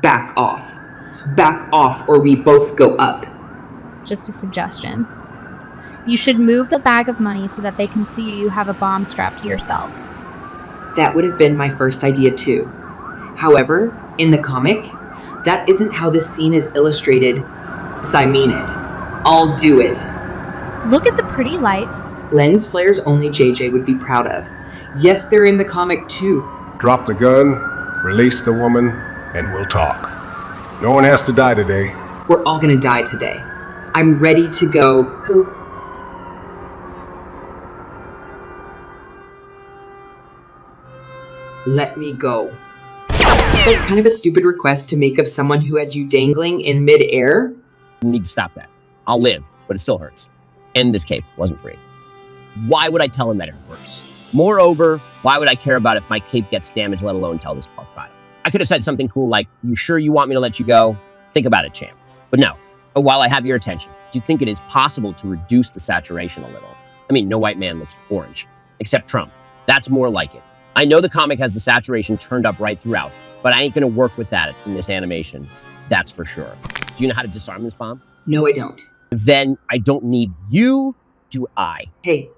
Back off. Back off or we both go up. Just a suggestion. You should move the bag of money so that they can see you have a bomb strapped to yourself. That would have been my first idea too. However, in the comic, that isn't how this scene is illustrated. So I mean it. I'll do it. Look at the pretty lights. Lens flares only JJ would be proud of. Yes, they're in the comic too. Drop the gun, release the woman, and we'll talk. No one has to die today. We're all gonna die today. I'm ready to go. Who? Let me go. That's kind of a stupid request to make of someone who has you dangling in mid-air. You need to stop that. I'll live, but it still hurts. And this cape wasn't free. Why would I tell him that it hurts? Moreover, why would I care about if my cape gets damaged, let alone tell this punk about it? I could have said something cool like, "You sure you want me to let you go? Think about it, champ." But no. But while I have your attention, do you think it is possible to reduce the saturation a little? I mean, no white man looks orange, except Trump. That's more like it. I know the comic has the saturation turned up right throughout, but I ain't gonna work with that in this animation. That's for sure. Do you know how to disarm this bomb? No, I don't. Then I don't need you, do I? Hey.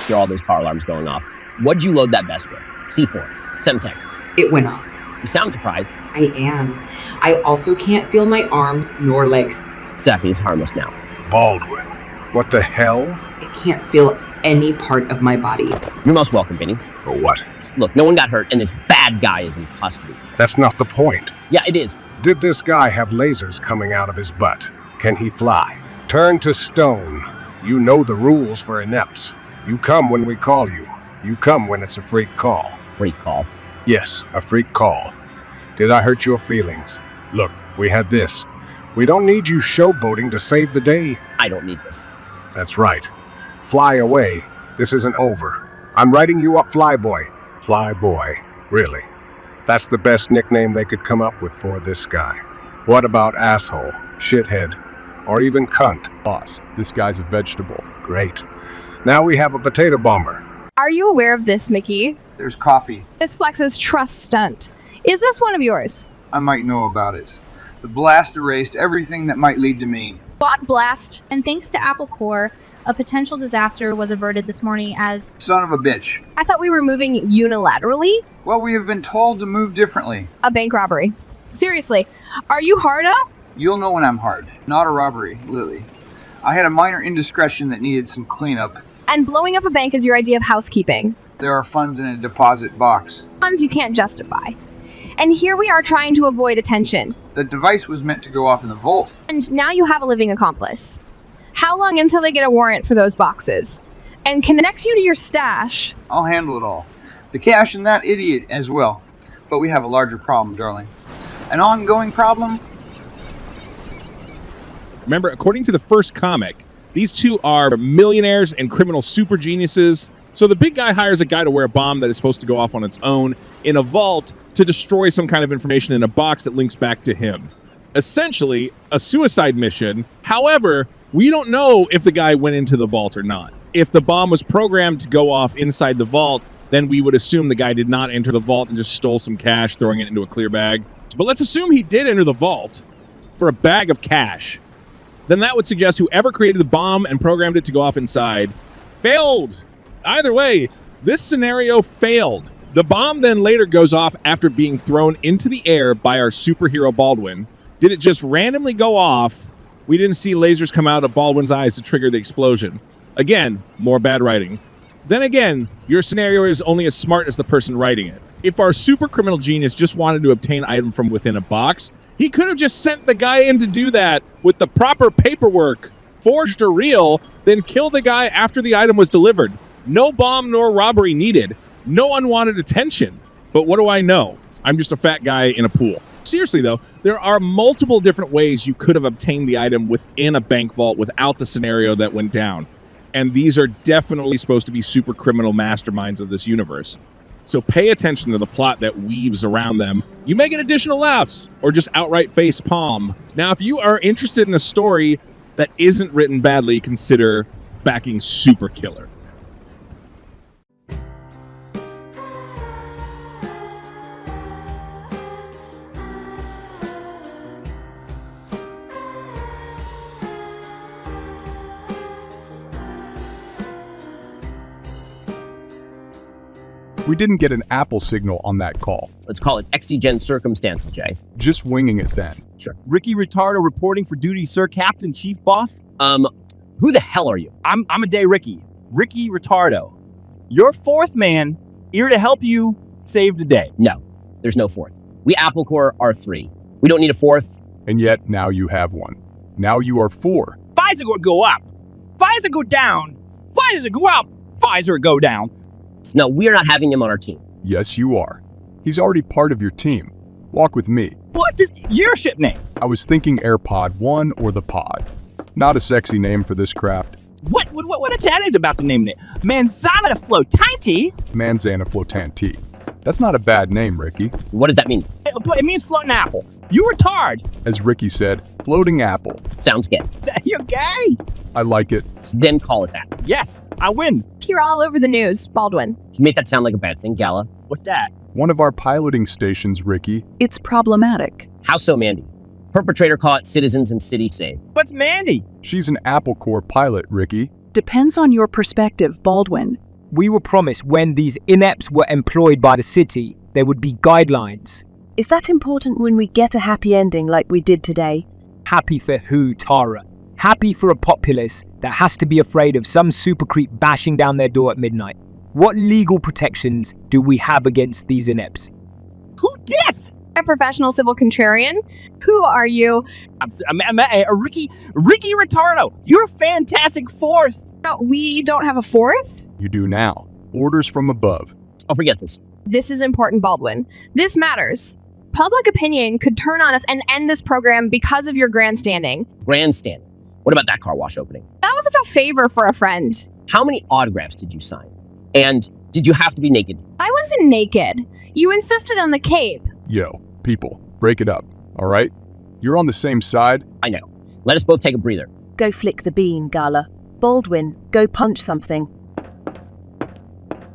Hear all those car alarms going off. What'd you load that vest with? C4, Semtex. It went off. You sound surprised. I am. I also can't feel my arms nor legs. Exactly, it's harmless now. Baldwin, what the hell? I can't feel any part of my body. You're most welcome, Vinny. For what? Look, no one got hurt, and this bad guy is in custody. That's not the point. Yeah, it is. Did this guy have lasers coming out of his butt? Can he fly? Turn to stone. You know the rules for inepts. You come when we call you. You come when it's a freak call. Freak call. Yes, a freak call. Did I hurt your feelings? Look, we had this. We don't need you showboating to save the day. I don't need this. That's right. Fly away. This isn't over. I'm writing you up Flyboy. Flyboy. Really. That's the best nickname they could come up with for this guy. What about asshole, shithead, or even cunt? Boss, this guy's a vegetable. Great. Now we have a potato bomber. Are you aware of this, Mickey? There's coffee. This Flex's trust stunt. Is this one of yours? I might know about it. The blast erased everything that might lead to me. Bot blast. And thanks to AppleCore, a potential disaster was averted this morning as... Son of a bitch. I thought we were moving unilaterally? Well, we have been told to move differently. A bank robbery. Seriously, are you hard up? You'll know when I'm hard. Not a robbery, Lily. I had a minor indiscretion that needed some cleanup. And blowing up a bank is your idea of housekeeping. There are funds in a deposit box. Funds you can't justify. And here we are trying to avoid attention. The device was meant to go off in the vault. And now you have a living accomplice. How long until they get a warrant for those boxes? And connect you to your stash. I'll handle it all. The cash and that idiot as well. But we have a larger problem, darling. An ongoing problem? Remember, according to the first comic, these two are millionaires and criminal super geniuses. So the big guy hires a guy to wear a bomb that is supposed to go off on its own in a vault to destroy some kind of information in a box that links back to him. Essentially, a suicide mission. However, we don't know if the guy went into the vault or not. If the bomb was programmed to go off inside the vault, then we would assume the guy did not enter the vault and just stole some cash, throwing it into a clear bag. But let's assume he did enter the vault for a bag of cash. Then that would suggest whoever created the bomb and programmed it to go off inside failed. Either way, this scenario failed. The bomb then later goes off after being thrown into the air by our superhero Baldwin. Did it just randomly go off? We didn't see lasers come out of Baldwin's eyes to trigger the explosion. Again, more bad writing. Then again, your scenario is only as smart as the person writing it. If our super criminal genius just wanted to obtain an item from within a box, he could have just sent the guy in to do that with the proper paperwork, forged or real, then killed the guy after the item was delivered. No bomb nor robbery needed. No unwanted attention. But what do I know? I'm just a fat guy in a pool. Seriously though, there are multiple different ways you could have obtained the item within a bank vault without the scenario that went down. And these are definitely supposed to be super criminal masterminds of this universe. So pay attention to the plot that weaves around them. You may get additional laughs or just outright face palm. Now, if you are interested in a story that isn't written badly, consider backing Super Killer. We didn't get an Apple signal on that call. Let's call it exigent circumstances, Jay. Just winging it then. Sure. Jᴏɪᴛ Retardo reporting for duty, sir, Captain, Chief Boss. Who the hell are you? I'm a day Jᴏɪᴛ Retardo. Your fourth man, here to help you save the day. No, there's no fourth. We AppleCore are 3. We don't need a fourth. And yet, now you have one. Now you are 4. Pfizer go up. Pfizer go down. Pfizer go up. Pfizer go down. No, we're not having him on our team. Yes, you are. He's already part of your team. Walk with me. What is your ship name? I was thinking AirPod 1 or the Pod. Not a sexy name for this craft. What a talent about the name it? Manzana Flotanti? Manzana Flotanti. That's not a bad name, Ricky. What does that mean? It means floating apple. You retard. As Ricky said, floating apple. Sounds gay. You're gay. I like it. Then call it that. Yes, I win. You're all over the news, Baldwin. You make that sound like a bad thing, Gala. What's that? One of our piloting stations, Ricky. It's problematic. How so, Mandy? Perpetrator caught, citizens in city saved. What's Mandy? She's an AppleCore pilot, Ricky. Depends on your perspective, Baldwin. We were promised when these inepts were employed by the city, there would be guidelines. Is that important when we get a happy ending like we did today? Happy for who, Tara? Happy for a populace that has to be afraid of some super creep bashing down their door at midnight. What legal protections do we have against these inepts? Who dis? A professional civil contrarian? Who are you? Ricky Retardo. You're a fantastic fourth. No, we don't have a fourth? You do now. Orders from above. Oh, forget this. This is important, Baldwin. This matters. Public opinion could turn on us and end this program because of your grandstanding. Grandstand. What about that car wash opening? That was a favor for a friend. How many autographs did you sign? And did you have to be naked? I wasn't naked. You insisted on the cape. Yo, people, break it up, all right? You're on the same side. I know. Let us both take a breather. Go flick the bean, Gala. Baldwin, go punch something.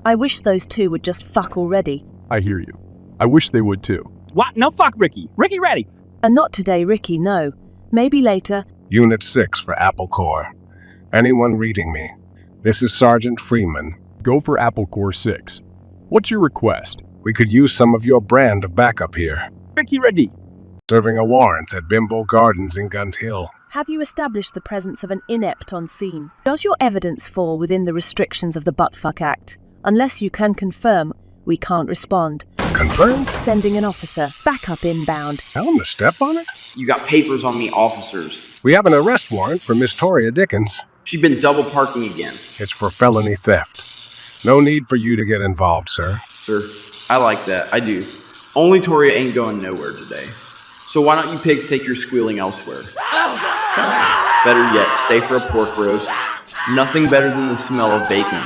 I wish those two would just fuck already. I hear you. I wish they would too. What? No, fuck Ricky. Ricky ready. And not today, Ricky, no. Maybe later. Unit 6 for AppleCore. Anyone reading me? This is Sergeant Freeman. Go for AppleCore 6. What's your request? We could use some of your brand of backup here. Ricky ready. Serving a warrant at Bimbo Gardens in Gunt Hill. Have you established the presence of an inept on scene? Does your evidence fall within the restrictions of the Buttfuck Act? Unless you can confirm, we can't respond. Confirmed? Sending an officer. Backup inbound. Tell him to step on it. You got papers on me, officers. We have an arrest warrant for Miss Toria Dickens. She's been double parking again. It's for felony theft. No need for you to get involved, sir. Sir, I like that. I do. Only Toria ain't going nowhere today. So why don't you pigs take your squealing elsewhere? Better yet, stay for a pork roast. Nothing better than the smell of bacon.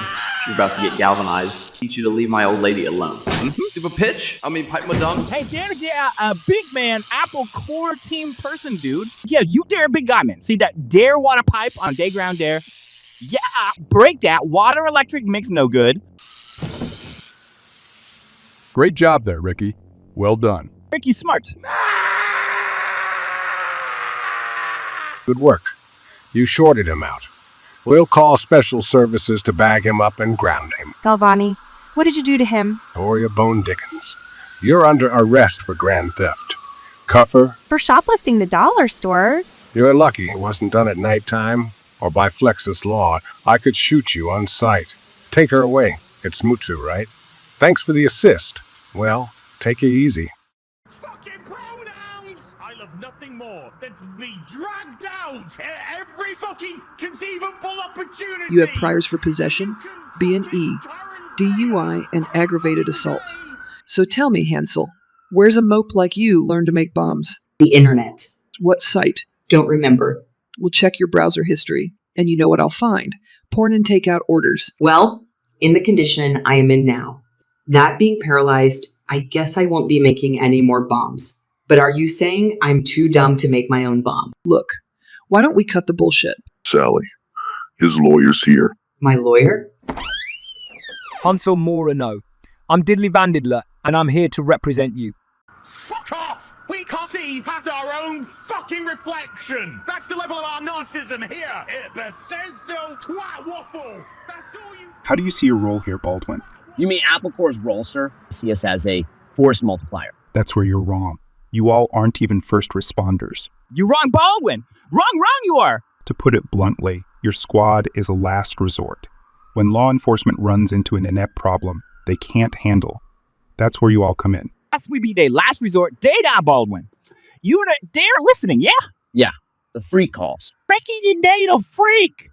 You're about to get galvanized. Teach you to leave my old lady alone. Give a pitch? Pipe my dung? Hey, damn it, yeah, a big man, AppleCore team person, dude. Yeah, you dare big guy, man. See that dare water pipe on day ground dare? Yeah, break that. Water electric mix no good. Great job there, Ricky. Well done. Ricky smart. Good work. You shorted him out. We'll call special services to bag him up and ground him. Galvani, what did you do to him? Toria Bone Dickens. You're under arrest for grand theft. Cuff her. For shoplifting the dollar store. You're lucky it wasn't done at nighttime, or by Flexus law, I could shoot you on sight. Take her away. It's Mutsu, right? Thanks for the assist. Well, take it easy. Fucking pronouns! I love nothing more than to be dragged out at every fucking conceivable opportunity. You have priors for possession, B&E, DUI, and aggravated assault. So tell me, Hansel, where's a mope like you learn to make bombs? The internet. What site? Don't remember. We'll check your browser history, and you know what I'll find. Porn and takeout orders. Well, in the condition I am in now. That being paralyzed, I guess I won't be making any more bombs. But are you saying I'm too dumb to make my own bomb? Look, why don't we cut the bullshit? Sally, his lawyer's here. My lawyer? Hansel Morano. I'm Diddley Vandidler, and I'm here to represent you. Fuck off! We can't see past our own fucking reflection! That's the level of our narcissism here! It says so twat waffle! That's all you... How do you see your role here, Baldwin? You mean AppleCore's role, sir? See us as a force multiplier. That's where you're wrong. You all aren't even first responders. You wrong, Baldwin. Wrong you are. To put it bluntly, your squad is a last resort. When law enforcement runs into an inept problem they can't handle, that's where you all come in. That's we be their last resort. They down, Baldwin. They're listening, yeah? Yeah, the freak calls. Ricky, you date a freak.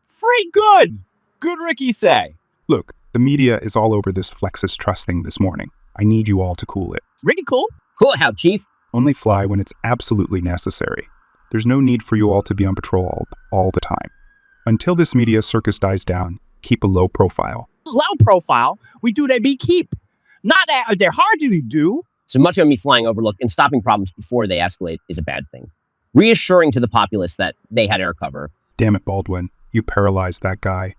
Freak good. Good Ricky say. Look, the media is all over this Flexus Trust thing this morning. I need you all to cool it. Ricky cool? Cool how, Chief? Only fly when it's absolutely necessary. There's no need for you all to be on patrol all the time. Until this media circus dies down, keep a low profile. Low profile? We do they be keep. Not that they're hard to do. So much of me flying overlook and stopping problems before they escalate is a bad thing. Reassuring to the populace that they had air cover. Damn it, Baldwin. You paralyzed that guy.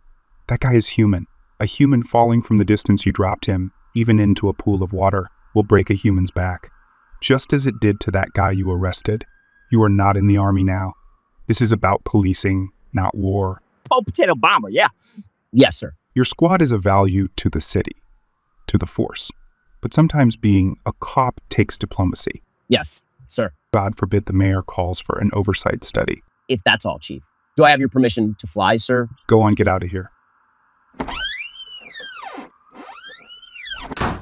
That guy is human. A human falling from the distance you dropped him, even into a pool of water, will break a human's back. Just as it did to that guy you arrested. You are not in the army now. This is about policing, not war. Oh, potato bomber, yeah. Yes, sir. Your squad is a value to the city, to the force. But sometimes being a cop takes diplomacy. Yes, sir. God forbid the mayor calls for an oversight study. If that's all, Chief. Do I have your permission to fly, sir? Go on, get out of here.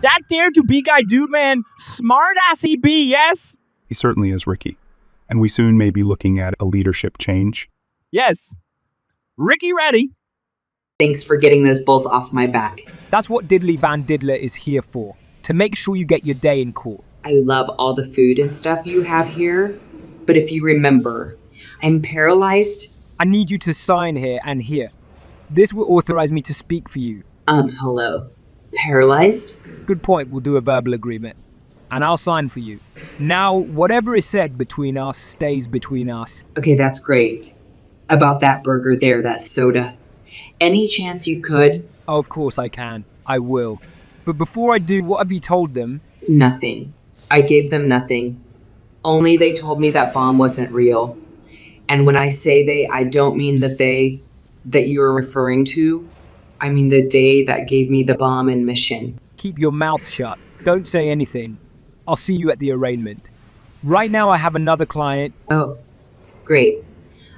That dare to be guy dude, man. Smart ass he be, yes? He certainly is, Ricky. And we soon may be looking at a leadership change. Yes. Ricky ready. Thanks for getting those bulls off my back. That's what Diddley Van Diddler is here for. To make sure you get your day in court. I love all the food and stuff you have here, but if you remember, I'm paralyzed. I need you to sign here and here. This will authorize me to speak for you. Hello. Paralyzed? Good point, we'll do a verbal agreement. And I'll sign for you. Now, whatever is said between us stays between us. Okay, that's great. About that burger there, that soda. Any chance you could? Oh, of course I can. I will. But before I do, what have you told them? Nothing. I gave them nothing. Only they told me that bomb wasn't real. And when I say they, I don't mean the they that you're referring to. I mean the day that gave me the bomb and mission. Keep your mouth shut. Don't say anything. I'll see you at the arraignment. Right now I have another client. Oh, great.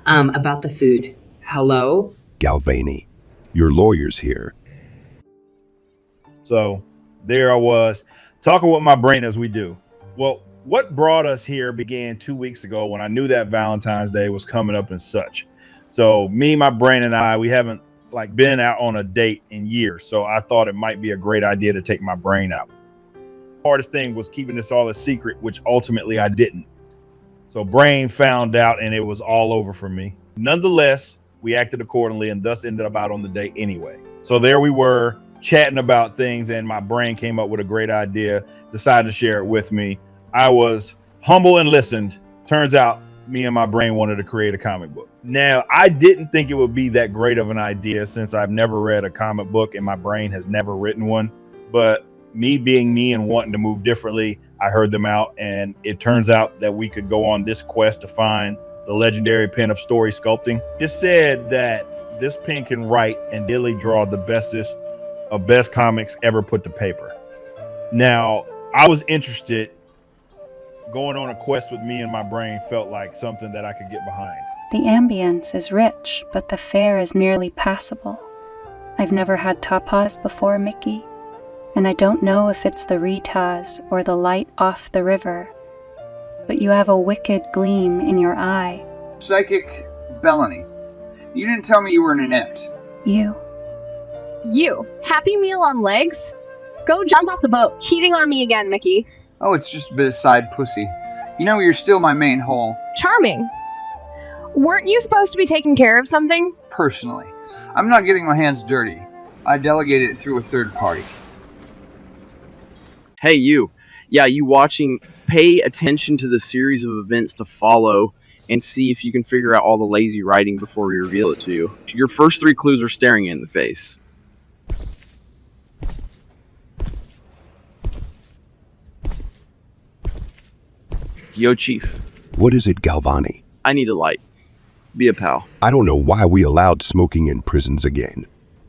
About the food. Hello? Galvani, your lawyer's here. So there I was, talking with my brain as we do. Well, what brought us here began 2 weeks ago when I knew that Valentine's Day was coming up and such. So me, my brain, and I, we haven't been out on a date in years. So I thought it might be a great idea to take my brain out. Hardest thing was keeping this all a secret, which ultimately I didn't. So brain found out and it was all over for me. Nonetheless, we acted accordingly and thus ended up out on the date anyway. So there we were chatting about things and my brain came up with a great idea, decided to share it with me. I was humble and listened. Turns out me and my brain wanted to create a comic book. Now, I didn't think it would be that great of an idea since I've never read a comic book and my brain has never written one. But me being me and wanting to move differently, I heard them out and it turns out that we could go on this quest to find the legendary pen of story sculpting. It said that this pen can write and daily draw the bestest of best comics ever put to paper. Now, I was interested. Going on a quest with me and my brain felt like something that I could get behind. The ambience is rich, but the fare is merely passable. I've never had tapas before, Mickey, and I don't know if it's the Ritas or the light off the river, but you have a wicked gleam in your eye. Psychic Bellany, you didn't tell me you were an inept. You. Happy Meal on legs? Go jump off the boat. Cheating on me again, Mickey. Oh, it's just a bit of side pussy. You know you're still my main hole. Charming. Weren't you supposed to be taking care of something? Personally. I'm not getting my hands dirty. I delegated it through a third party. Hey, you. Yeah, you watching. Pay attention to the series of events to follow and see if you can figure out all the lazy writing before we reveal it to you. Your first 3 clues are staring you in the face. Yo, Chief. What is it, Galvani? I need a light. Be a pal. I don't know why we allowed smoking in prisons again.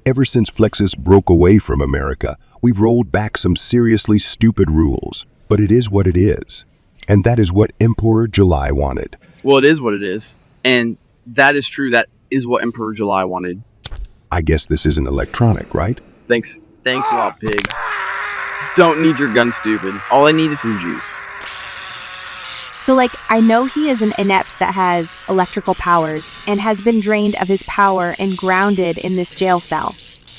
Ever since Flexus broke away from America, we've rolled back some seriously stupid rules. But it is what it is. And that is what Emperor Jᴏɪ wanted. Well, it is what it is. And that is true. That is what Emperor Jᴏɪ wanted. I guess this isn't electronic, right? Thanks a lot, pig. Don't need your gun, stupid. All I need is some juice. So, like, I know he is an inept that has electrical powers and has been drained of his power and grounded in this jail cell.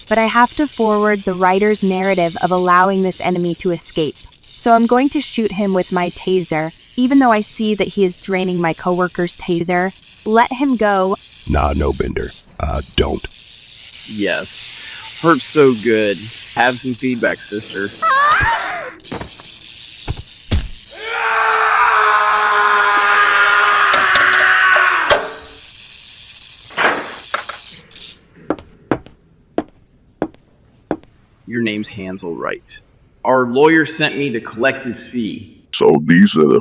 But I have to forward the writer's narrative of allowing this enemy to escape. So I'm going to shoot him with my taser, even though I see that he is draining my coworker's taser. Let him go. Nah, no, Bender. Don't. Yes. Hurts so good. Have some feedback, sister. Your name's Hansel, right? Our lawyer sent me to collect his fee. So these are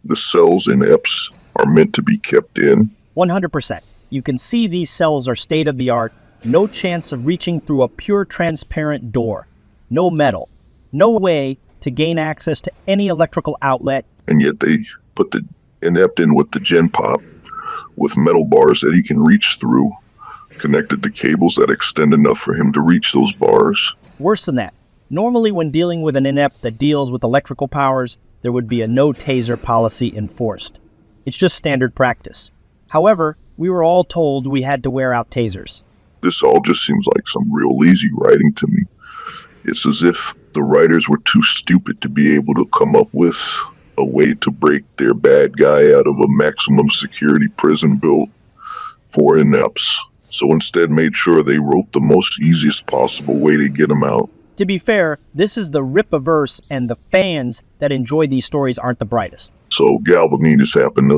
the cells in EPS are meant to be kept in? 100%. You can see these cells are state-of-the-art. No chance of reaching through a pure transparent door. No metal. No way to gain access to any electrical outlet. And yet they put the inept in with the gen pop with metal bars that he can reach through, connected to cables that extend enough for him to reach those bars. Worse than that. Normally, when dealing with an inept that deals with electrical powers, there would be a no taser policy enforced. It's just standard practice. However, we were all told we had to wear out tasers. This all just seems like some real lazy writing to me. It's as if the writers were too stupid to be able to come up with a way to break their bad guy out of a maximum security prison built for inepts. So instead made sure they wrote the most easiest possible way to get him out. To be fair, this is the Rippaverse, and the fans that enjoy these stories aren't the brightest. So Galvanini just happened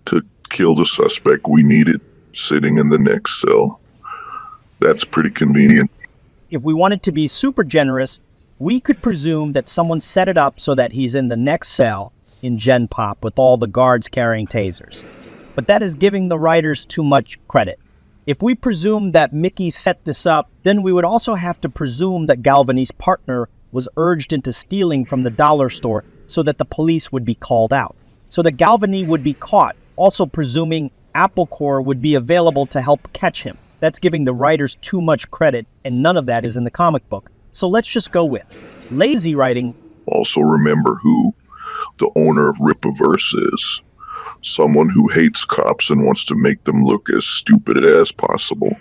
to kill the suspect we needed sitting in the next cell. That's pretty convenient. If we wanted to be super generous, we could presume that someone set it up so that he's in the next cell in Gen Pop with all the guards carrying tasers. But that is giving the writers too much credit. If we presume that Mickey set this up, then we would also have to presume that Galvani's partner was urged into stealing from the dollar store so that the police would be called out. So that Galvani would be caught, also presuming AppleCore would be available to help catch him. That's giving the writers too much credit, and none of that is in the comic book. So let's just go with lazy writing. Also remember who the owner of Rippaverse is. Someone who hates cops and wants to make them look as stupid as possible.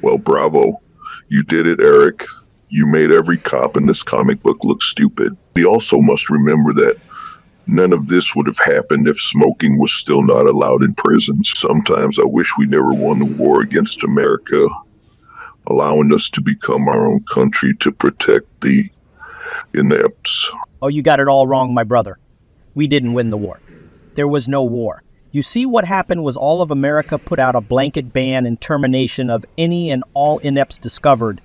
Well, bravo. You did it, Eric. You made every cop in this comic book look stupid. We also must remember that none of this would have happened if smoking was still not allowed in prisons. Sometimes I wish we never won the war against America, allowing us to become our own country to protect the inepts. Oh, you got it all wrong, my brother. We didn't win the war. There was no war. You see, what happened was all of America put out a blanket ban and termination of any and all inepts discovered.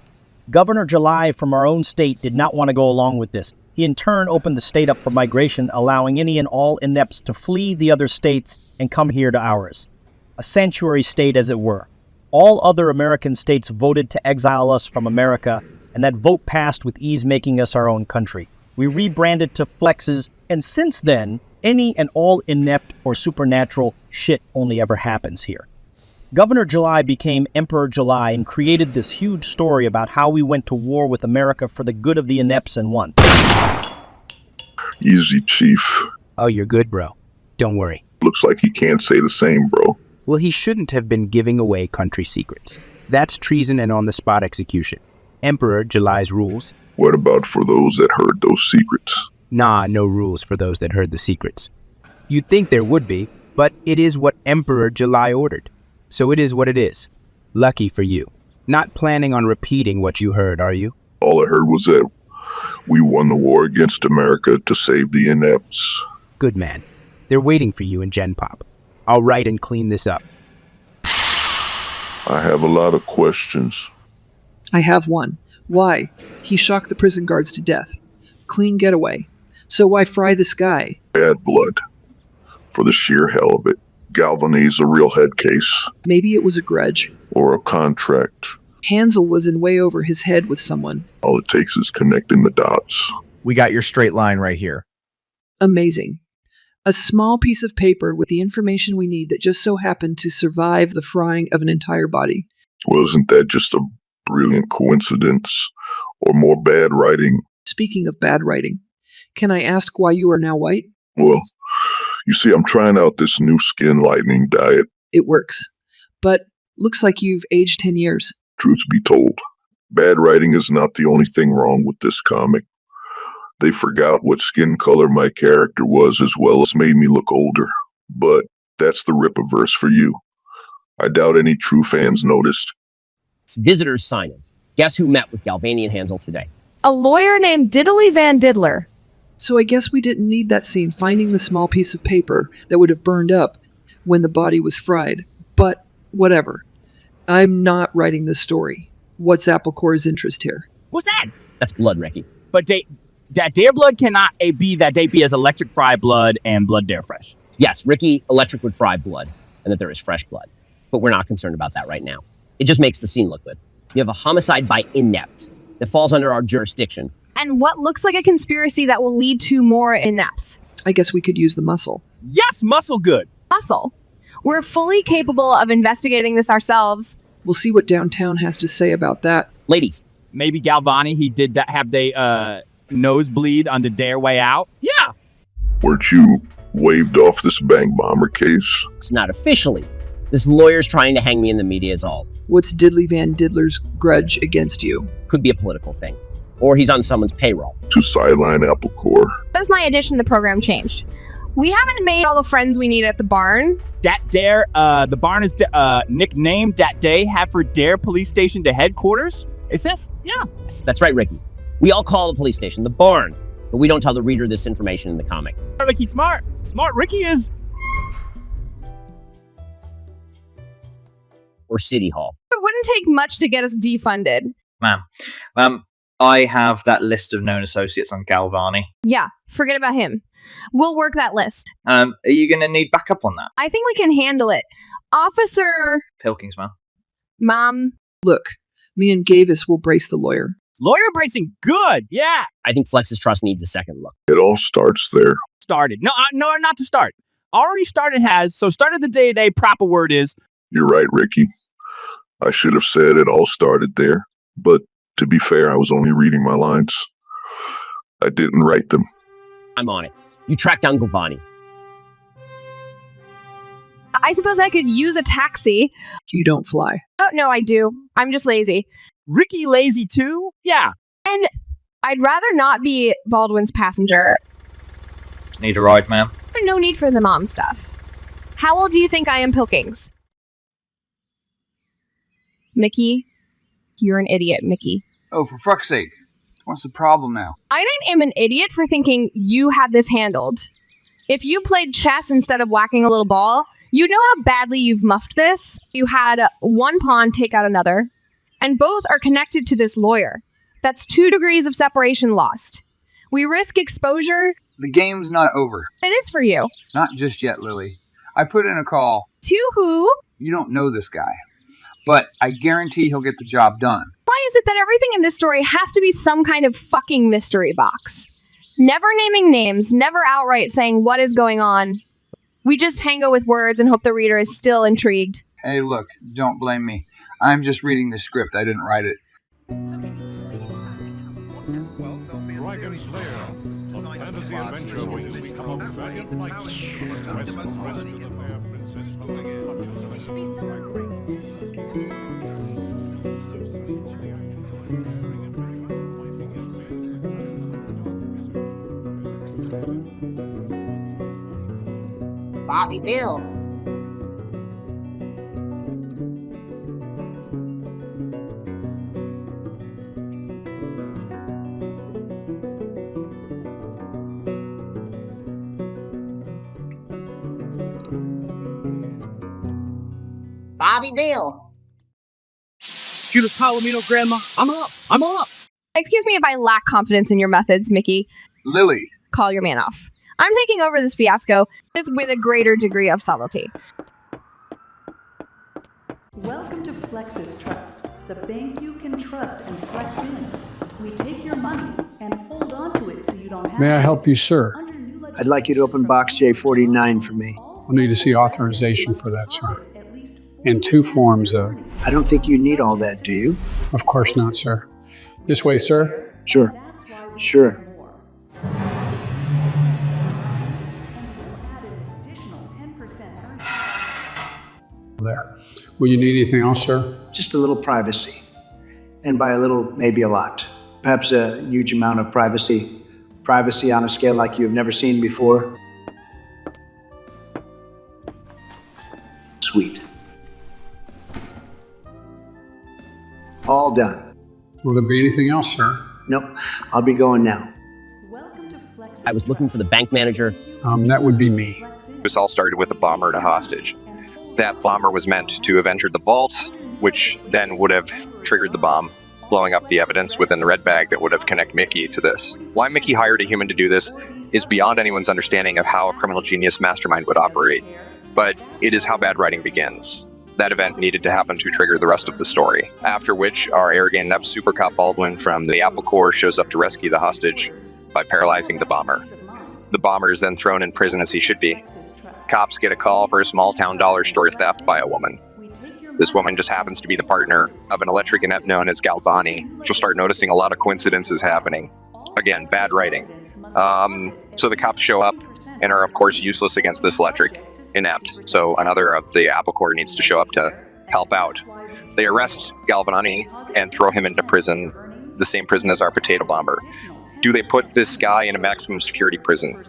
Governor Jᴏɪ from our own state did not want to go along with this. He in turn opened the state up for migration, allowing any and all inepts to flee the other states and come here to ours. A sanctuary state, as it were. All other American states voted to exile us from America, and that vote passed with ease, making us our own country. We rebranded to Flexes, and since then, any and all inept or supernatural shit only ever happens here. Governor Jᴏɪ became Emperor Jᴏɪ and created this huge story about how we went to war with America for the good of the inepts and won. Easy, Chief. Oh, you're good, bro. Don't worry. Looks like he can't say the same, bro. Well, he shouldn't have been giving away country secrets. That's treason and on-the-spot execution. Emperor Jᴏɪ's rules. What about for those that heard those secrets? Nah, no rules for those that heard the secrets. You'd think there would be, but it is what Emperor Jᴏɪ ordered. So it is what it is. Lucky for you. Not planning on repeating what you heard, are you? All I heard was that we won the war against America to save the inepts. Good man. They're waiting for you in Gen Pop. I'll write and clean this up. I have a lot of questions. I have one. Why? He shocked the prison guards to death. Clean getaway. So why fry this guy? Bad blood. For the sheer hell of it. Galvani's a real head case. Maybe it was a grudge. Or a contract. Hansel was in way over his head with someone. All it takes is connecting the dots. We got your straight line right here. Amazing. A small piece of paper with the information we need that just so happened to survive the frying of an entire body. Wasn't that just a brilliant coincidence? Or more bad writing? Speaking of bad writing, can I ask why you are now white? Well, you see, I'm trying out this new skin lightening diet. It works. But looks like you've aged 10 years. Truth be told, bad writing is not the only thing wrong with this comic. They forgot what skin color my character was, as well as made me look older. But that's the Rippaverse for you. I doubt any true fans noticed. Visitors sign in. Guess who met with Galvani and Hansel today? A lawyer named Diddly Van Diddler. So I guess we didn't need that scene finding the small piece of paper that would have burned up when the body was fried. But whatever. I'm not writing this story. What's AppleCore's interest here? What's that? That's blood, Ricky. But that their blood cannot be that they be as electric fried blood and blood dare fresh. Yes, Ricky, electric would fry blood, and that there is fresh blood. But we're not concerned about that right now. It just makes the scene look good. You have a homicide by inept that falls under our jurisdiction. And what looks like a conspiracy that will lead to more inepts. I guess we could use the muscle. Yes, muscle good. Muscle. We're fully capable of investigating this ourselves. We'll see what downtown has to say about that. Ladies. Maybe Galvani, he did that, have they nosebleed on their way out? Yeah. Weren't you waved off this bank bomber case? It's not officially. This lawyer's trying to hang me in the media is all. What's Diddly Van Diddler's grudge against you? Could be a political thing. Or he's on someone's payroll. To sideline AppleCore. As my addition to the program changed. We haven't made all the friends we need at the barn. That dare, the barn is nicknamed that day Hafford Dare Police Station to headquarters. It says, yeah. That's right, Ricky. We all call the police station the barn, but we don't tell the reader this information in the comic. Ricky smart. Smart Ricky is. Or City Hall. It wouldn't take much to get us defunded. Ma'am, I have that list of known associates on Galvani. Yeah, forget about him. We'll work that list. Are you going to need backup on that? I think we can handle it. Officer... Pilkings, ma'am. Mom. Look, me and Gavis will brace the lawyer. Lawyer bracing good, yeah. I think Flex's trust needs a second look. It all starts there. Started. No, not to start. Already started has, so started the day-to-day proper word is... You're right, Ricky. I should have said it all started there, but to be fair, I was only reading my lines. I didn't write them. I'm on it. You track down Galvani. I suppose I could use a taxi. You don't fly. Oh, no, I do. I'm just lazy. Ricky lazy too? Yeah. And I'd rather not be Baldwin's passenger. Need a ride, ma'am? No need for the mom stuff. How old do you think I am, Pilkings? Mickey? You're an idiot, Mickey. Oh, for fuck's sake. What's the problem now? I am an idiot for thinking you had this handled. If you played chess instead of whacking a little ball, you know how badly you've muffed this? You had one pawn take out another, and both are connected to this lawyer. That's 2 degrees of separation lost. We risk exposure. The game's not over. It is for you. Not just yet, Lily. I put in a call. To who? You don't know this guy. But I guarantee he'll get the job done. Why is it that everything in this story has to be some kind of fucking mystery box? Never naming names, never outright saying what is going on. We just tango with words and hope the reader is still intrigued. Hey, look, don't blame me. I'm just reading the script. I didn't write it. Dragon's Lair, a fantasy adventure where you become a valiant knight. Bobby Bill. Bobby Bill. You just calling me no grandma? I'm up. I'm up. Excuse me if I lack confidence in your methods, Mickey. Lily. Call your man off. I'm taking over this fiasco with a greater degree of subtlety. Welcome to Flex's Trust, The bank you can trust and flex in. We take your money and hold on to it so you don't have May I to. help you, sir? I'd like you to open box J49 for me. I'll need to see authorization for that, sir. In 2 forms of... I don't think you need all that, do you? Of course not, sir. This way, sir. Sure. Sure. There. Will you need anything else, sir? Just a little privacy. And by a little, maybe a lot. Perhaps a huge amount of privacy. Privacy on a scale like you've never seen before. Sweet. All done. Will there be anything else, sir? Nope. I'll be going now. I was looking for the bank manager. That would be me. This all started with a bomber and a hostage. That bomber was meant to have entered the vault, which then would have triggered the bomb, blowing up the evidence within the red bag that would have connected Mickey to this. Why Mickey hired a human to do this is beyond anyone's understanding of how a criminal genius mastermind would operate. But it is how bad writing begins. That event needed to happen to trigger the rest of the story. After which, our arrogant inept super cop Baldwin from the AppleCore shows up to rescue the hostage by paralyzing the bomber. The bomber is then thrown in prison as he should be. Cops get a call for a small town dollar store theft by a woman. This woman just happens to be the partner of an electric inept known as Galvani. She'll start noticing a lot of coincidences happening. Again, bad writing. So the cops show up and are of course useless against this electric inept. So another of the AppleCore needs to show up to help out. They arrest Galvani and throw him into prison, the same prison as our potato bomber. Do they put this guy in a maximum security prison?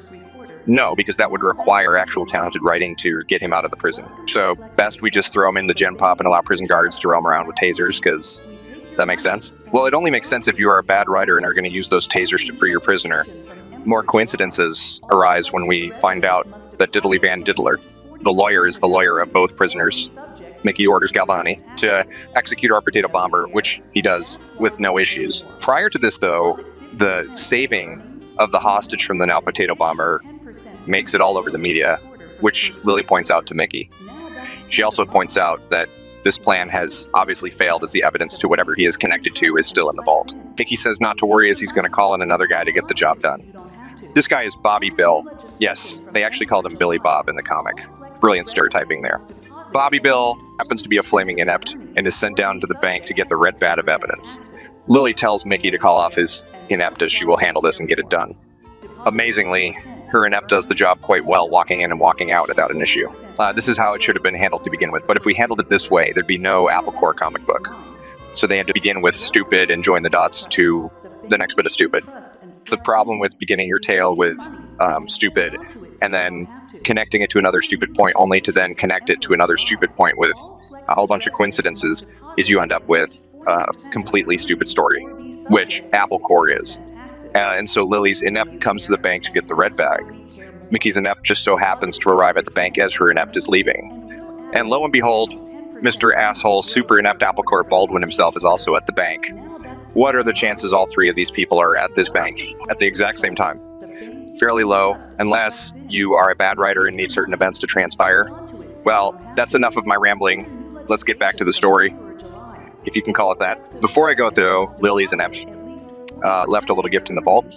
No, because that would require actual talented writing to get him out of the prison. So best we just throw him in the gen pop and allow prison guards to roam around with tasers, because that makes sense? Well, it only makes sense if you are a bad writer and are going to use those tasers to free your prisoner. More coincidences arise when we find out that Diddly Van Diddler, the lawyer, is the lawyer of both prisoners. Mickey orders Galvani to execute our potato bomber, which he does with no issues. Prior to this, though, the saving of the hostage from the now potato bomber makes it all over the media, which Lily points out to Mickey. She also points out that this plan has obviously failed as the evidence to whatever he is connected to is still in the vault. Mickey says not to worry as he's going to call in another guy to get the job done. This guy is Bobby Bill. Yes, they actually called him Billy Bob in the comic. Brilliant stereotyping there. Bobby Bill happens to be a flaming inept and is sent down to the bank to get the red bat of evidence. Lily tells Mickey to call off his inept as she will handle this and get it done. Amazingly, her inept does the job quite well, walking in and walking out without an issue. This is how it should have been handled to begin with, but if we handled it this way, there'd be no AppleCore comic book. So they had to begin with stupid and join the dots to the next bit of stupid. The problem with beginning your tale with stupid and then connecting it to another stupid point only to then connect it to another stupid point with a whole bunch of coincidences is you end up with a completely stupid story, which AppleCore is. And so Lily's inept comes to the bank to get the red bag. Mickey's inept just so happens to arrive at the bank as her inept is leaving. And lo and behold, Mr. Asshole Super Inept AppleCore Baldwin himself is also at the bank. What are the chances all three of these people are at this bank at the exact same time? Fairly low, unless you are a bad writer and need certain events to transpire. Well, that's enough of my rambling. Let's get back to the story, if you can call it that. Before I go though, Lily's inept left a little gift in the vault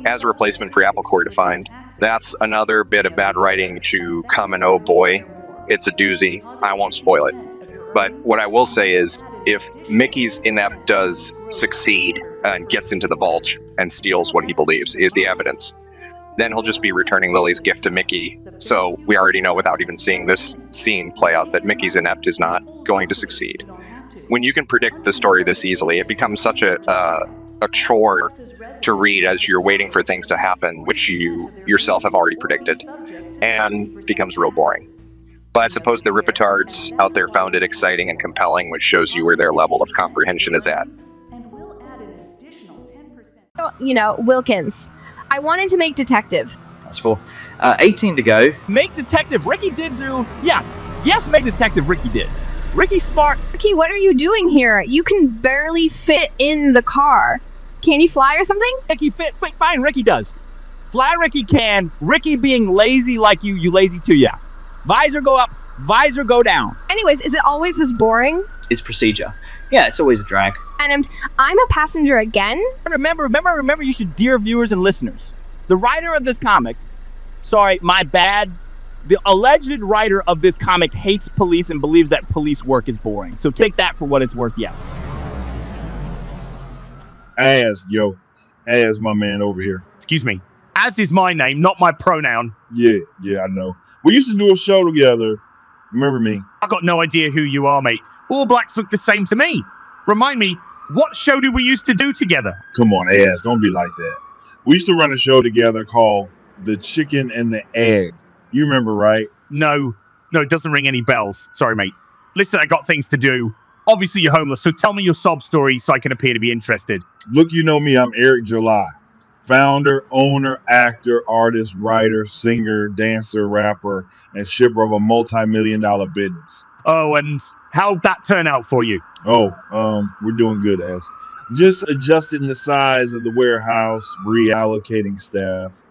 as a replacement for AppleCore to find. That's another bit of bad writing to come, and oh boy, it's a doozy. I won't spoil it. But what I will say is, if Mickey's inept does succeed and gets into the vault and steals what he believes is the evidence, then he'll just be returning Lily's gift to Mickey. So we already know without even seeing this scene play out that Mickey's inept is not going to succeed. When you can predict the story this easily, it becomes such a chore to read as you're waiting for things to happen, which you yourself have already predicted, and becomes real boring. But I suppose the ripitards out there found it exciting and compelling, which shows you where their level of comprehension is at. You know, Wilkins. I wanted to make detective. That's 4. 18 to go. Make detective. Ricky did do. Yes, make detective. Ricky did. Ricky's smart. Ricky, what are you doing here? You can barely fit in the car. Can you fly or something? Ricky fine. Ricky does. Fly Ricky can. Ricky being lazy like you lazy too, yeah. Visor go up, visor go down. Anyways, is it always this boring? It's procedure. Yeah, it's always a drag. And I'm a passenger again? Remember, you should, dear viewers and listeners. The writer of this comic, sorry, my bad. The alleged writer of this comic hates police and believes that police work is boring. So take that for what it's worth, yes. Az, yo. Az, my man over here. Excuse me. Az is my name, not my pronoun. Yeah, I know. We used to do a show together. Remember me? I got no idea who you are, mate. All blacks look the same to me. Remind me, what show did we used to do together? Come on, Az, don't be like that. We used to run a show together called The Chicken and the Egg. You remember, right? No, it doesn't ring any bells. Sorry, mate. Listen, I got things to do. Obviously, you're homeless, so tell me your sob story so I can appear to be interested. Look, you know me, I'm Eric July. Founder, owner, actor, artist, writer, singer, dancer, rapper, and shipper of a multi-million-dollar business. Oh, and how'd that turn out for you? We're doing good, Az. Just adjusting the size of the warehouse, reallocating staff,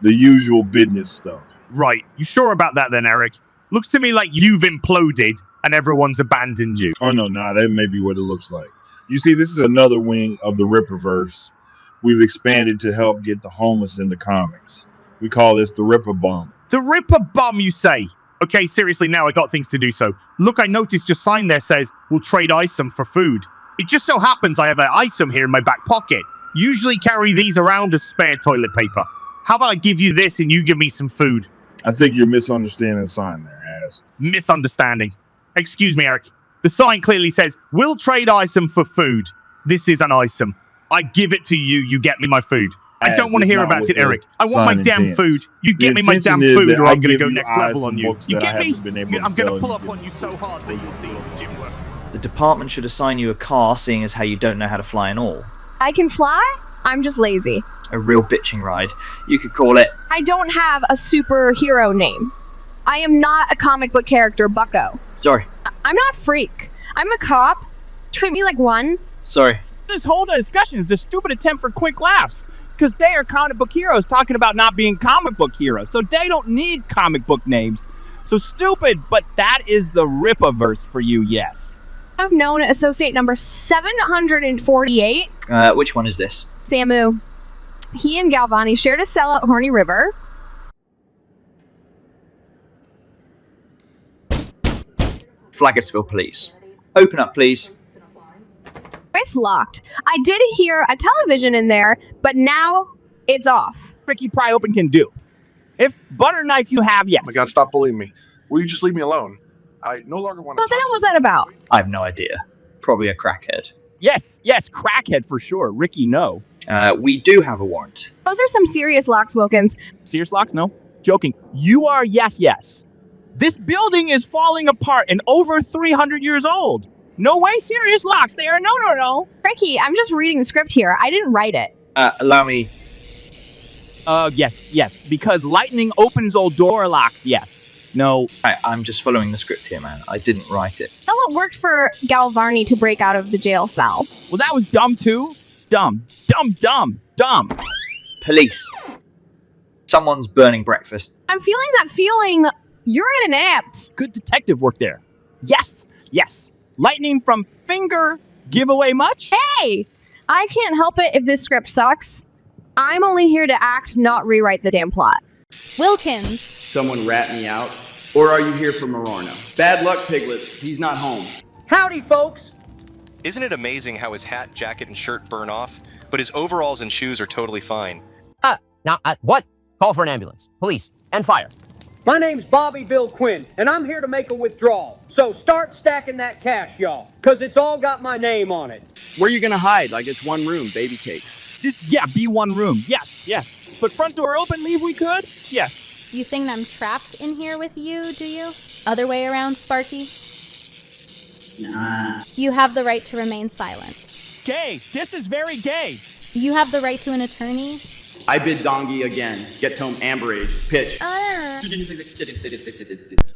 the usual business stuff. Right. You sure about that then, Eric? Looks to me like you've imploded and everyone's abandoned you. Oh, no, that may be what it looks like. You see, this is another wing of the Rippaverse. We've expanded to help get the homeless into comics. We call this the Ripper Bum. The Ripper Bum, you say? Okay, seriously, now I got things to do so. Look, I noticed your sign there says, we'll trade item for food. It just so happens I have an item here in my back pocket. Usually carry these around as spare toilet paper. How about I give you this and you give me some food? I think you're misunderstanding the sign there, Az. Misunderstanding. Excuse me, Eric. The sign clearly says, we'll trade item for food. This is an item. I give it to you, you get me my food. I don't want to hear about it, Eric. I want my damn food. You get me my damn food or I'm going to go next level on you. You get me? I'm going to pull up on you so hard that you'll see the gym work. The department should assign you a car, seeing as how you don't know how to fly and all. I can fly? I'm just lazy. A real bitching ride. You could call it... I don't have a superhero name. I am not a comic book character, bucko. Sorry. I'm not a freak. I'm a cop. Treat me like one. Sorry. This whole discussion is the stupid attempt for quick laughs. Because they are comic book heroes talking about not being comic book heroes. So they don't need comic book names. So stupid, but that is the Rippaverse for you, yes. I've known associate number 748. Which one is this? Samu. He and Galvani shared a cell at Horny River. Flaggersville Police. Open up, please. It's locked. I did hear a television in there, but now it's off. Ricky pry open can do. If butter knife you have, yes. Oh my God, stop bullying me. Will you just leave me alone? I no longer want to. What the hell was that about? I have no idea. Probably a crackhead. Yes, crackhead for sure. Ricky, no. We do have a warrant. Those are some serious locks, Wilkins. Serious locks? No. Joking. You are yes. This building is falling apart and over 300 years old. No way, serious locks. They are no. Ricky, I'm just reading the script here. I didn't write it. Allow me. Yes. Because lightning opens old door locks, yes. No. I'm just following the script here, man. I didn't write it. Well, it worked for Galvarni to break out of the jail cell. Well, that was dumb too. Dumb. Police. Someone's burning breakfast. I'm feeling that feeling. You're in an apt. Good detective work there. Yes. Lightning from finger giveaway much? Hey! I can't help it if this script sucks. I'm only here to act, not rewrite the damn plot. Wilkins. Someone rat me out? Or are you here for Marorno? Bad luck, Piglet. He's not home. Howdy, folks. Isn't it amazing how his hat, jacket, and shirt burn off, but his overalls and shoes are totally fine? What? Call for an ambulance, police, and fire. My name's Bobby Bill Quinn, and I'm here to make a withdrawal. So start stacking that cash, y'all, because it's all got my name on it. Where you gonna hide? Like it's one room, baby cakes. Be one room. Yes. But front door open, leave we could? Yes. You think I'm trapped in here with you, do you? Other way around, Sparky? Nah. You have the right to remain silent. Gay. This is very gay. You have the right to an attorney. I bid Dongi again. Get tome Amber Age. Pitch.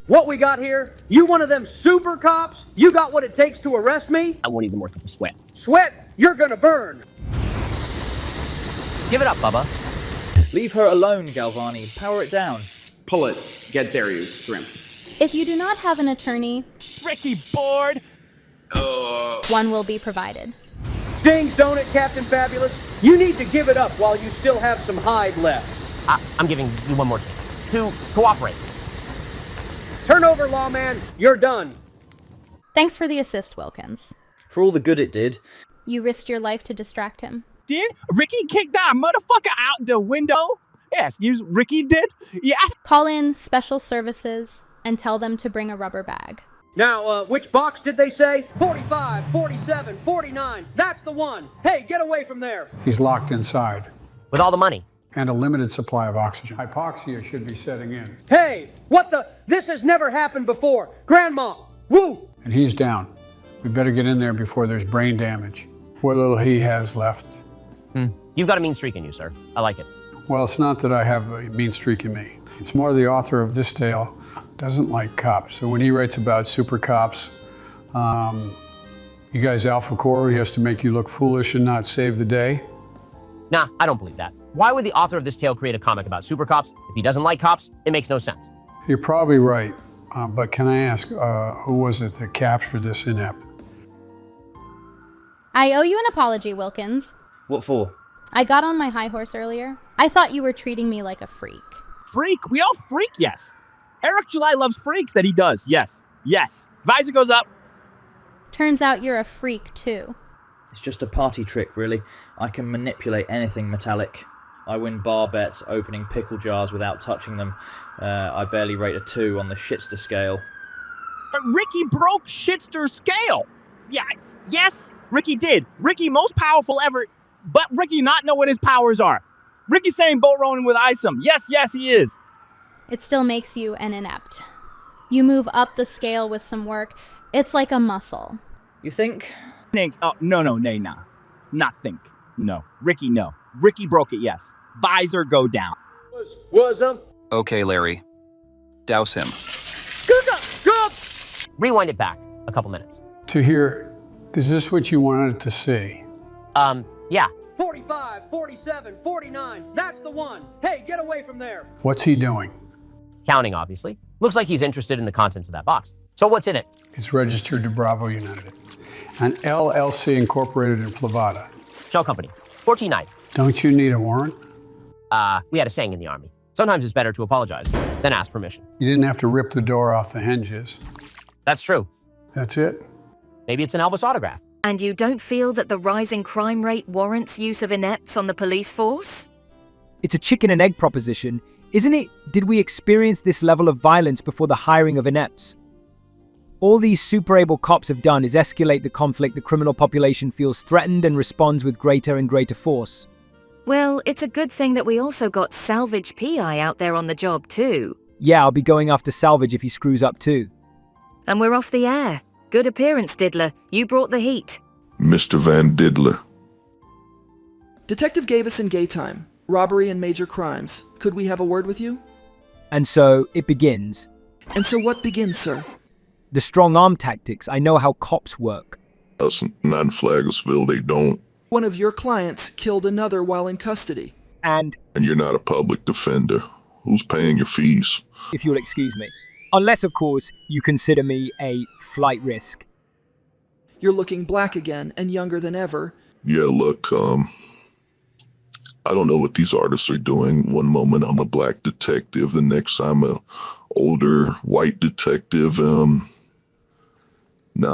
What we got here? You one of them super cops? You got what it takes to arrest me? I won't even worth the sweat. Sweat? You're gonna burn. Give it up, Bubba. Leave her alone, Galvani. Power it down. Pull it. Get Darius. Shrimp. If you do not have an attorney... Ricky bored. One will be provided. Stings, don't it, Captain Fabulous? You need to give it up while you still have some hide left. I'm giving you one more chance to cooperate. Turn over, lawman. You're done. Thanks for the assist, Wilkins. For all the good it did. You risked your life to distract him. Did Ricky kick that motherfucker out the window? Yes, Ricky did? Yes. Call in special services and tell them to bring a rubber bag. Now, which box did they say? 45, 47, 49. That's the one. Hey, get away from there. He's locked inside. With all the money. And a limited supply of oxygen. Hypoxia should be setting in. Hey, what the? This has never happened before. Grandma, woo! And he's down. We better get in there before there's brain damage. What little he has left. You've got a mean streak in you, sir. I like it. Well, it's not that I have a mean streak in me. It's more the author of this tale doesn't like cops. So when he writes about super cops, you guys AlphaCore, he has to make you look foolish and not save the day? Nah, I don't believe that. Why would the author of this tale create a comic about super cops? If he doesn't like cops, it makes no sense. You're probably right. But can I ask, who was it that captured this inept? I owe you an apology, Wilkins. What for? I got on my high horse earlier. I thought you were treating me like a freak. Freak? We all freak, yes. Eric July loves freaks that he does, yes. Yes. Visor goes up. Turns out you're a freak, too. It's just a party trick, really. I can manipulate anything metallic. I win bar bets opening pickle jars without touching them. I barely rate a 2 on the Shitster scale. Ricky broke Shitster's scale. Yes, yes, Ricky did. Ricky most powerful ever, but Ricky not know what his powers are. Ricky saying boat rolling with Isom. Yes, yes, he is. It still makes you an inept. You move up the scale with some work. It's like a muscle. You think? Oh, no, nah. Not think. No. Ricky, no. Ricky broke it, yes. Visor go down. Was Okay, Larry. Douse him. Rewind it back a couple minutes. To hear, is this what you wanted to see? Yeah. 45, 47, 49. That's the one. Hey, get away from there. What's he doing? Counting, obviously. Looks like he's interested in the contents of that box. So what's in it? It's registered to Bravo United. An LLC incorporated in Florida. Shell company. 1490. Don't you need a warrant? We had a saying in the Army. Sometimes it's better to apologize than ask permission. You didn't have to rip the door off the hinges. That's true. That's it? Maybe it's an Elvis autograph. And you don't feel that the rising crime rate warrants use of inepts on the police force? It's a chicken and egg proposition, isn't it? Did we experience this level of violence before the hiring of inepts? All these super able cops have done is escalate the conflict. The criminal population feels threatened and responds with greater and greater force. Well, it's a good thing that we also got Salvage PI out there on the job too. Yeah, I'll be going after Salvage if he screws up too. And we're off the air. Good appearance, Diddler. You brought the heat. Mr. Van Diddler. Detective Gavison Gaytime. Robbery and major crimes. Could we have a word with you? And so, it begins. And so what begins, sir? The strong arm tactics. I know how cops work. Us in Flaggsville, they don't. One of your clients killed another while in custody. And you're not a public defender. Who's paying your fees? If you'll excuse me. Unless, of course, you consider me a flight risk. You're looking black again and younger than ever. Yeah, look, I don't know what these artists are doing. One moment I'm a black detective, the next I'm a older white detective. Now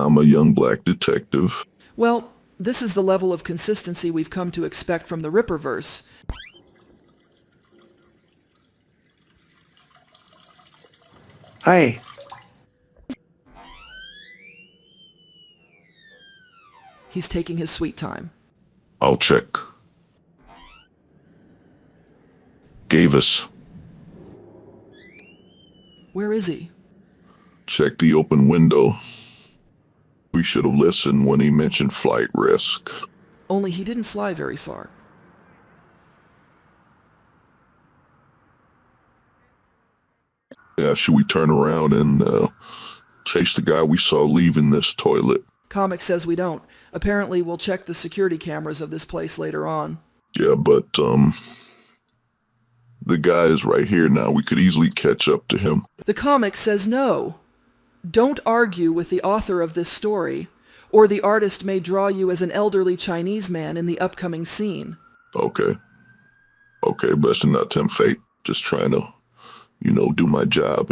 I'm a young black detective. Well, this is the level of consistency we've come to expect from the Ripperverse. Hi. He's taking his sweet time. I'll check. Gavis. Where is he? Check the open window. We should have listened when he mentioned flight risk. Only he didn't fly very far. Yeah, should we turn around and chase the guy we saw leaving this toilet? Comic says we don't. Apparently, we'll check the security cameras of this place later on. Yeah, but, the guy is right here now. We could easily catch up to him. The comic says no. Don't argue with the author of this story, Or the artist may draw you as an elderly Chinese man in the upcoming scene. Okay. Okay, best not tempt fate. Just trying to, do my job,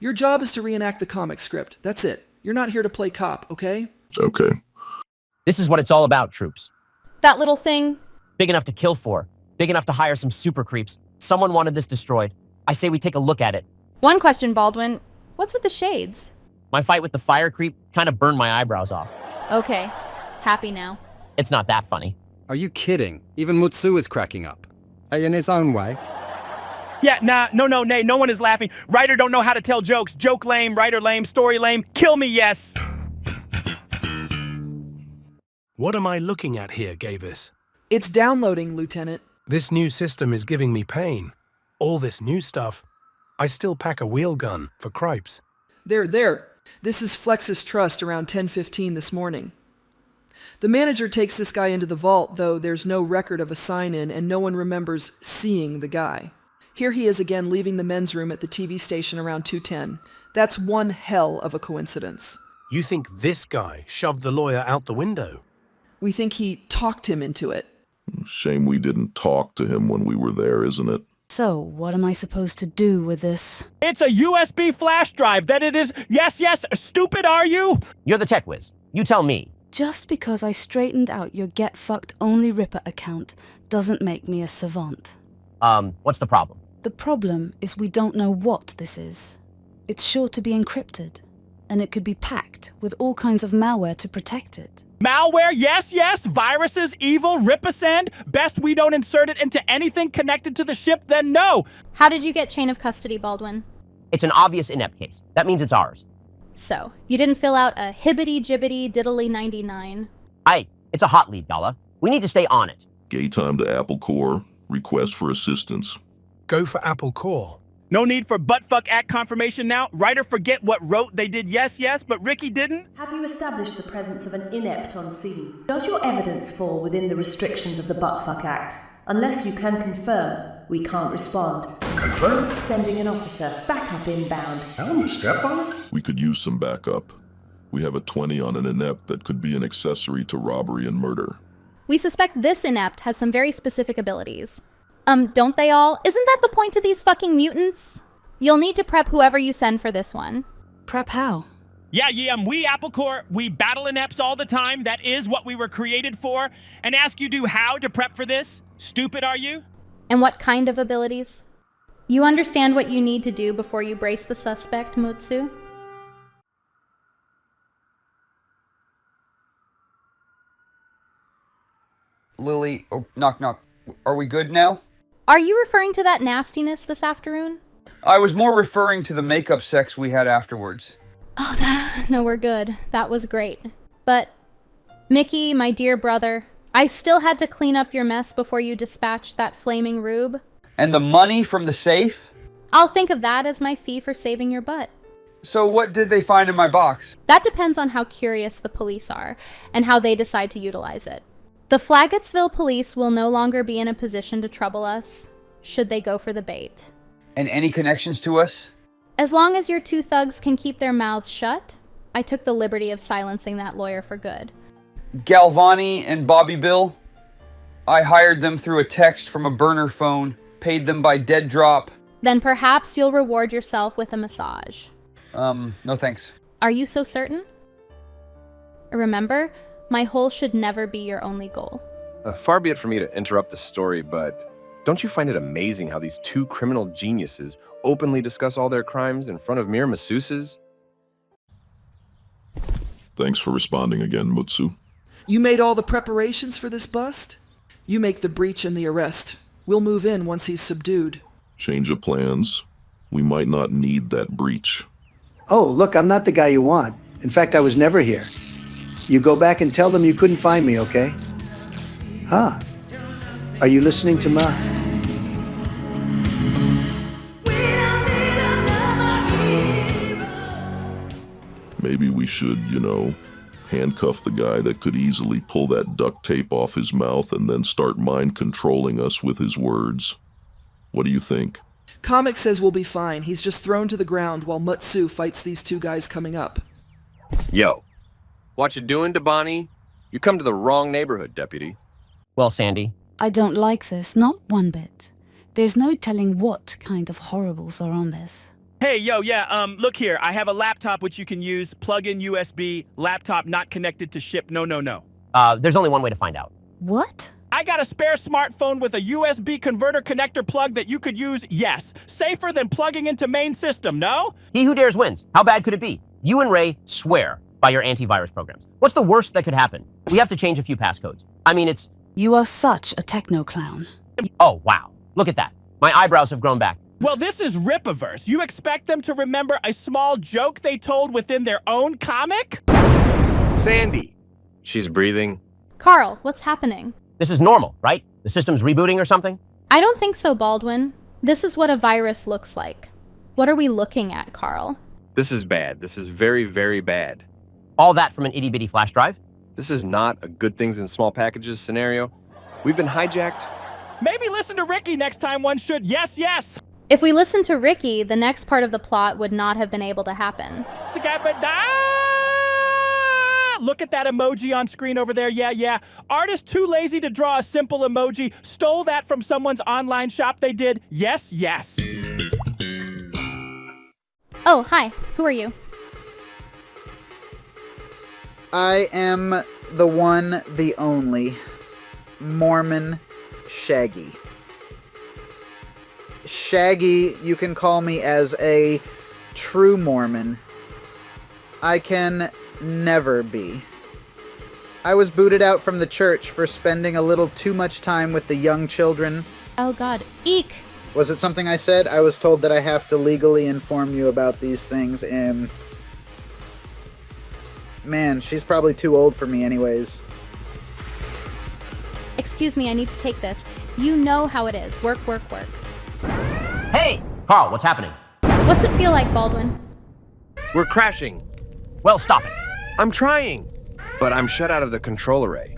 Your job is to reenact the comic script. That's it. You're not here to play cop, okay? Okay. This is what it's all about, troops. That little thing? Big enough to kill for. Big enough to hire some super creeps. Someone wanted this destroyed. I say we take a look at it. One question, Baldwin. What's with the shades? My fight with the fire creep kind of burned my eyebrows off. Okay. Happy now. It's not that funny. Are you kidding? Even Mutsu is cracking up. In his own way. Yeah, nah, no one is laughing. Writer don't know how to tell jokes. Joke lame, writer lame, story lame. Kill me, yes. What am I looking at here, Gavis? It's downloading, Lieutenant. This new system is giving me pain. All this new stuff. I still pack a wheel gun, for cripes. There. This is Flex's Trust around 10:15 this morning. The manager takes this guy into the vault, though there's no record of a sign-in and no one remembers seeing the guy. Here he is again leaving the men's room at the TV station around 2:10. That's one hell of a coincidence. You think this guy shoved the lawyer out the window? We think he talked him into it. Shame we didn't talk to him when we were there, isn't it? So, what am I supposed to do with this? It's a USB flash drive, that it is. Yes, stupid are you? You're the tech whiz. You tell me. Just because I straightened out your Get Fucked Only Ripper account doesn't make me a savant. What's the problem? The problem is we don't know what this is. It's sure to be encrypted, and it could be packed with all kinds of malware to protect it. Malware, yes, viruses, evil, ripasand. Best we don't insert it into anything connected to the ship, then no. How did you get chain of custody, Baldwin? It's an obvious inept case. That means it's ours. So, you didn't fill out a hibbity-jibbity diddly 99. It's a hot lead, Gala. We need to stay on it. Gay time to AppleCore. Request for assistance. Go for AppleCore. No need for buttfuck act confirmation now. Writer forget what wrote they did yes, but Ricky didn't? Have you established the presence of an inept on scene? Does your evidence fall within the restrictions of the Buttfuck Act? Unless you can confirm, we can't respond. Confirm? Sending an officer. Backup inbound. Helm, step on it? We could use some backup. We have a 20 on an inept that could be an accessory to robbery and murder. We suspect this inept has some very specific abilities. Don't they all? Isn't that the point of these fucking mutants? You'll need to prep whoever you send for this one. Prep how? Yeah, we AppleCore, we battle inepts all the time. That is what we were created for. And ask you do how to prep for this? Stupid are you? And what kind of abilities? You understand what you need to do before you brace the suspect, Mutsu? Lily, oh, knock. Are we good now? Are you referring to that nastiness this afternoon? I was more referring to the makeup sex we had afterwards. Oh, no, we're good. That was great. But, Mickey, my dear brother, I still had to clean up your mess before you dispatched that flaming rube. And the money from the safe? I'll think of that as my fee for saving your butt. So what did they find in my box? That depends on how curious the police are, and how they decide to utilize it. The Flaggettsville police will no longer be in a position to trouble us, should they go for the bait. And any connections to us? As long as your two thugs can keep their mouths shut, I took the liberty of silencing that lawyer for good. Galvani and Bobby Bill? I hired them through a text from a burner phone, paid them by dead drop. Then perhaps you'll reward yourself with a massage. No thanks. Are you so certain? Remember, my hole should never be your only goal. Far be it for me to interrupt the story, but don't you find it amazing how these two criminal geniuses openly discuss all their crimes in front of mere masseuses? Thanks for responding again, Mutsu. You made all the preparations for this bust? You make the breach and the arrest. We'll move in once he's subdued. Change of plans. We might not need that breach. Oh, look, I'm not the guy you want. In fact, I was never here. You go back and tell them you couldn't find me, okay? Huh. Are you listening to Ma? Maybe we should, handcuff the guy that could easily pull that duct tape off his mouth and then start mind controlling us with his words. What do you think? Comic says we'll be fine. He's just thrown to the ground while Mutsu fights these two guys coming up. Yo, What you doing, Debani? You come to the wrong neighborhood, Deputy. Well, Sandy. I don't like this, not one bit. There's no telling what kind of horribles are on this. Hey, yo, yeah, look here. I have a laptop which you can use, plug in USB, laptop not connected to ship, no. There's only one way to find out. What? I got a spare smartphone with a USB converter connector plug that you could use, yes. Safer than plugging into main system, no? He who dares wins. How bad could it be? You and Ray swear by your antivirus programs. What's the worst that could happen? We have to change a few passcodes. I mean, it's... You are such a techno clown. Oh, wow. Look at that. My eyebrows have grown back. Well, this is Rippaverse. You expect them to remember a small joke they told within their own comic? Sandy. She's breathing. Carl, what's happening? This is normal, right? The system's rebooting or something? I don't think so, Baldwin. This is what a virus looks like. What are we looking at, Carl? This is bad. This is very, very bad. All that from an itty-bitty flash drive? This is not a good things in small packages scenario. We've been hijacked. Maybe listen to Ricky next time one should. Yes. If we listen to Ricky, the next part of the plot would not have been able to happen. Look at that emoji on screen over there. Yeah. Artist too lazy to draw a simple emoji. Stole that from someone's online shop they did. Yes. Oh, hi. Who are you? I am the one, the only, Mormon Shaggy. Shaggy, you can call me as a true Mormon. I can never be. I was booted out from the church for spending a little too much time with the young children. Oh God, eek! Was it something I said? I was told that I have to legally inform you about these things, Man, she's probably too old for me anyways. Excuse me, I need to take this. You know how it is. Work. Hey! Carl, what's happening? What's it feel like, Baldwin? We're crashing. Well, stop it. I'm trying. But I'm shut out of the control array.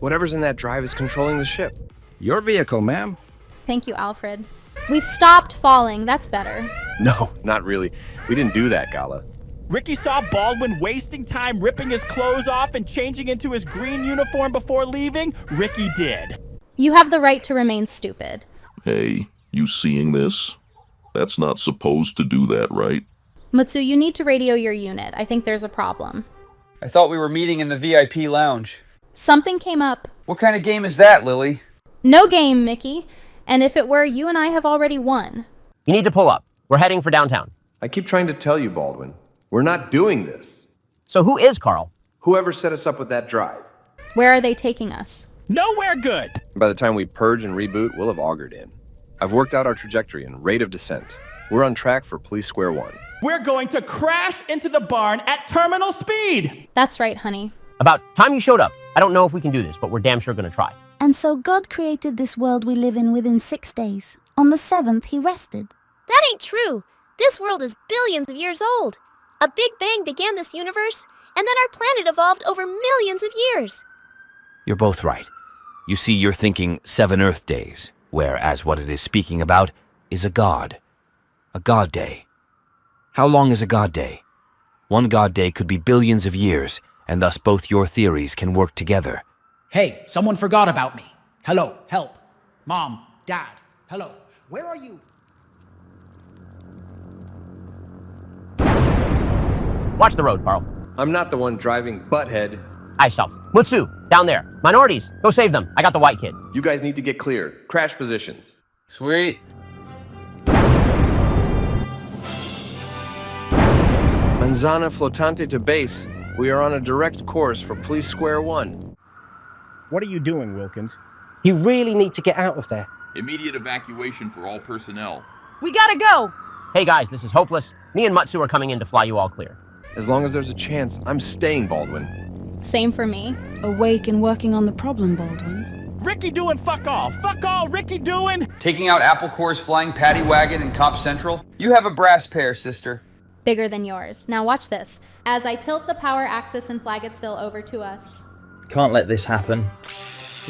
Whatever's in that drive is controlling the ship. Your vehicle, ma'am. Thank you, Alfred. We've stopped falling. That's better. No, not really. We didn't do that, Gala. Ricky saw Baldwin wasting time ripping his clothes off and changing into his green uniform before leaving. Ricky did. You have the right to remain stupid. Hey, you seeing this? That's not supposed to do that, right? Mutsu, you need to radio your unit. I think there's a problem. I thought we were meeting in the VIP lounge. Something came up. What kind of game is that, Lily? No game, Mickey. And if it were, you and I have already won. You need to pull up. We're heading for downtown. I keep trying to tell you, Baldwin. We're not doing this. So who is Carl? Whoever set us up with that drive. Where are they taking us? Nowhere good. By the time we purge and reboot, we'll have augured in. I've worked out our trajectory and rate of descent. We're on track for Police Square 1. We're going to crash into the barn at terminal speed. That's right, honey. About time you showed up. I don't know if we can do this, but we're damn sure gonna try. And so God created this world we live in within 6 days. On the 7th, he rested. That ain't true. This world is billions of years old. A Big Bang began this universe, and then our planet evolved over millions of years. You're both right. You see, you're thinking 7 Earth days, whereas what it is speaking about is a god. A god day. How long is a god day? One god day could be billions of years, and thus both your theories can work together. Hey, someone forgot about me. Hello, help. Mom, Dad, hello. Where are you? Watch the road, Carl. I'm not the one driving, butthead. Aye, South. Mutsu, down there. Minorities, go save them. I got the white kid. You guys need to get clear. Crash positions. Sweet. Manzana flotante to base. We are on a direct course for Police Square 1. What are you doing, Wilkins? You really need to get out of there. Immediate evacuation for all personnel. We gotta go! Hey guys, this is hopeless. Me and Mutsu are coming in to fly you all clear. As long as there's a chance, I'm staying, Baldwin. Same for me. Awake and working on the problem, Baldwin. Ricky doing fuck all. Fuck all Ricky doing. Taking out AppleCore's flying paddy wagon in Cop Central? You have a brass pair, sister. Bigger than yours. Now watch this. As I tilt the power axis in Flaggettsville over to us. Can't let this happen.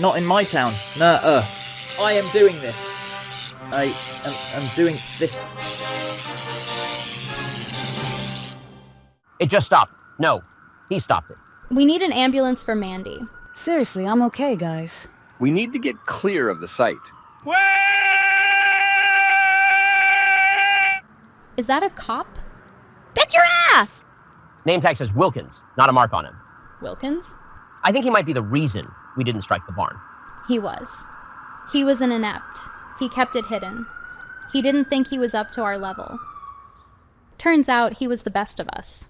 Not in my town. Nuh-uh. I am doing this. I am doing this. It just stopped. No, he stopped it. We need an ambulance for Mandy. Seriously, I'm okay, guys. We need to get clear of the site. Is that a cop? Bet your ass! Name tag says Wilkins, not a mark on him. Wilkins? I think he might be the reason we didn't strike the barn. He was. He was an inept. He kept it hidden. He didn't think he was up to our level. Turns out he was the best of us.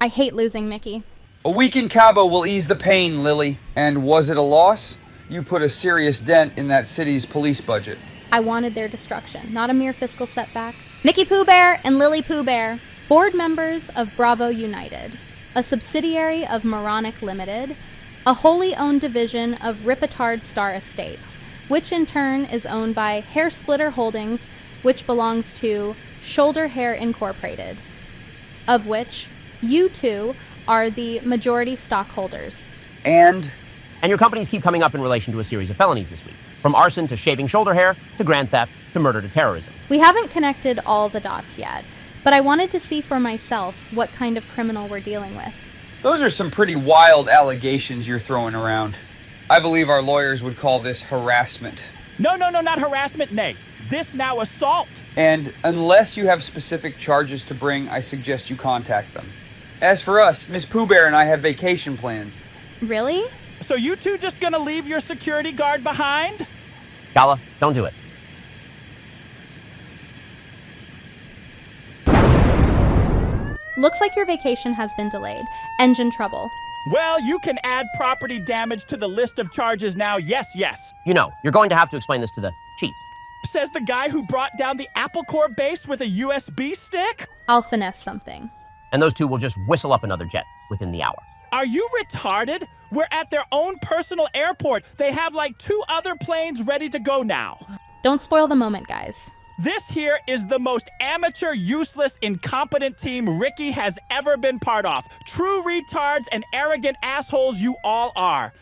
I hate losing Mickey. A week in Cabo will ease the pain, Lily. And was it a loss? You put a serious dent in that city's police budget. I wanted their destruction, not a mere fiscal setback. Mickey Pooh Bear and Lily Pooh Bear, board members of Bravo United, a subsidiary of Moronic Limited, a wholly owned division of Ripetard Star Estates, which in turn is owned by Hair Splitter Holdings, which belongs to Shoulder Hair Incorporated, of which you two are the majority stockholders. And your companies keep coming up in relation to a series of felonies this week. From arson to shaving shoulder hair, to grand theft, to murder to terrorism. We haven't connected all the dots yet, but I wanted to see for myself what kind of criminal we're dealing with. those are some pretty wild allegations you're throwing around. I believe our lawyers would call this harassment. No, not harassment, nay. This now assault. And unless you have specific charges to bring, I suggest you contact them. As for us, Miss Pooh Bear and I have vacation plans. Really? So you two just gonna leave your security guard behind? Gala, don't do it. Looks like your vacation has been delayed. Engine trouble. Well, you can add property damage to the list of charges now, yes. You know, you're going to have to explain this to the chief. Says the guy who brought down the AppleCore base with a USB stick? I'll finesse something. And those two will just whistle up another jet within the hour. Are you retarded? We're at their own personal airport. They have like 2 other planes ready to go now. Don't spoil the moment, guys. This here is the most amateur, useless, incompetent team Ricky has ever been part of. True retards and arrogant assholes you all are.